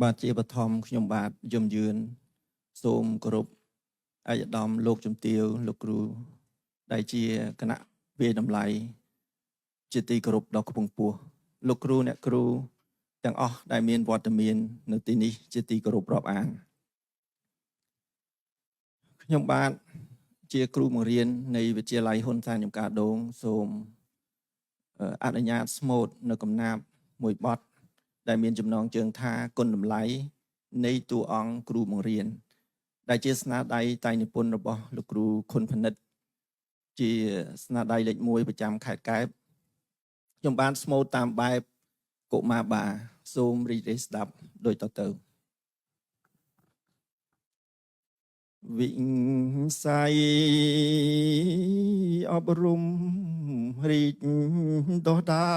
បាទជាបឋមខ្ញុំបាទយមយឿនសូមគោរពអាយដាមលោកជំទាវលោកគ្រូដែលជាគណៈវាយតម្លៃជាទីគោរពដ៏ខ្ពង់ខ្ពស់លោកគ្រូអ្នកគ្រូទាំងអស់ដែលមានវត្តមាននៅទីនេះជាទីគោរពរាប់អានខ្ញុំបាទជាគ្រូបង្រៀននៃវិទ្យាល័យហ៊ុនសែនចំការដូងសូមអនុញ្ញាតស្មូតនៅកំណាព្យមួយបទដែលមានចំណងជើងថាគុណតម្លៃនៃតួអង្គគ្រូបង្រៀនដែលជាស្នាដៃតែងនិពន្ធរបស់លោកគ្រូខុនផនិតជាស្នាដៃលេខ1ប្រចាំខេត្តកែបខ្ញុំបានស្មូតតាមបែបកុមារបាសូមរីករាយស្ដាប់ដូចតទៅវិស័យអប់រំរីកដុះដា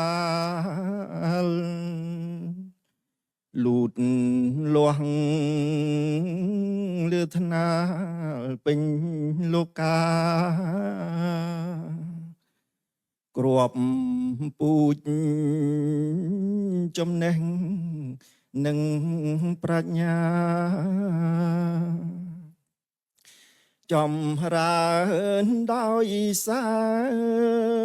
លលូតលាស់លឿថ្នាលពេញលោកាគ្រាប់ពូជចំណេះនិងប្រាជ្ញាចម្រើនដោយសារ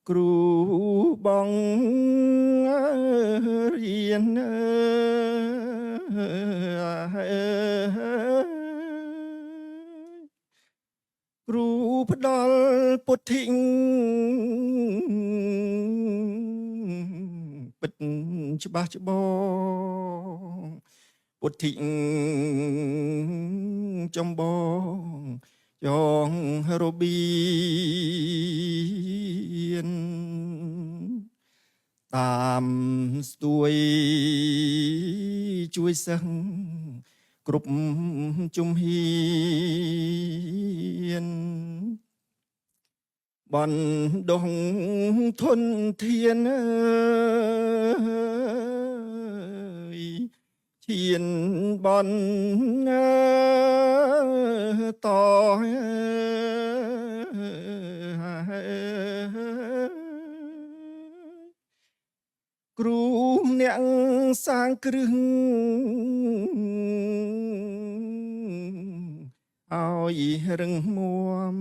គ្រូបងរៀនគ្រូផ្ដល់ពុទ្ធិពិតច្បាស់ច្បងពុទ្ធិចម្បងចងរបៀនតាមស្ទួយជួយសិស្សគ្រប់ជំហានបណ្ដុះធនធានឈានបនតគ្រូអ្នកសាងគ្រឹះឲ្យរឹងមាំ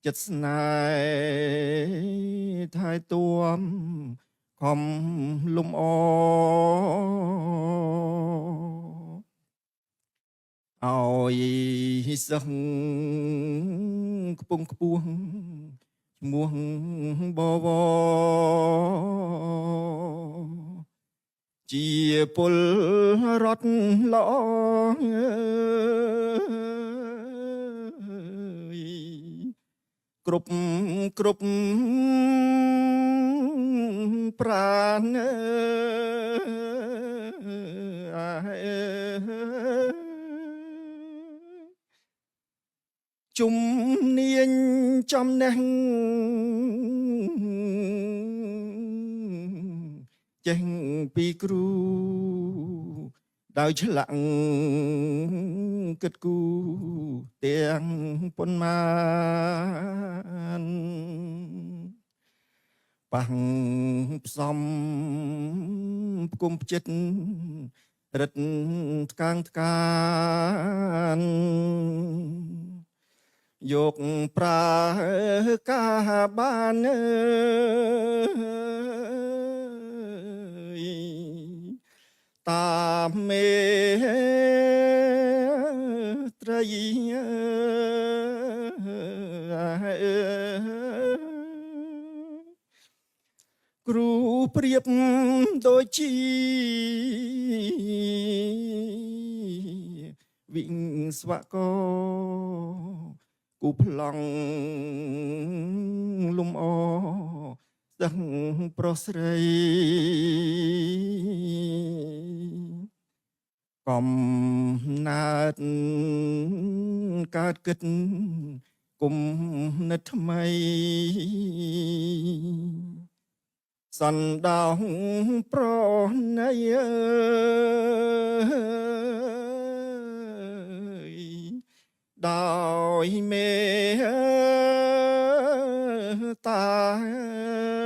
ចិត្តស្នេហ៍ថែទាំខំលំអឲ្យសិស្សខ្ពង់ខ្ពស់ឈ្មោះបវរជាពលរដ្ឋល្អគ្រប់ប្រាណជំនាញចំណេះចេះពីគ្រូដោយឆ្លាក់គិតគូទាំងប៉ុន្មានប៉ះផ្សំផ្គុំផ្ចិតរិតថ្កាងថ្កានយកប្រើការបានតាមមេត្រីគ្រូប្រៀបដូចជាវិស្វករគូប្លង់លំអសិស្សប្រុសស្រីកំណើតកើតគិតគុំនិតថ្មីសណ្ដោងប្រណីដោយមេតា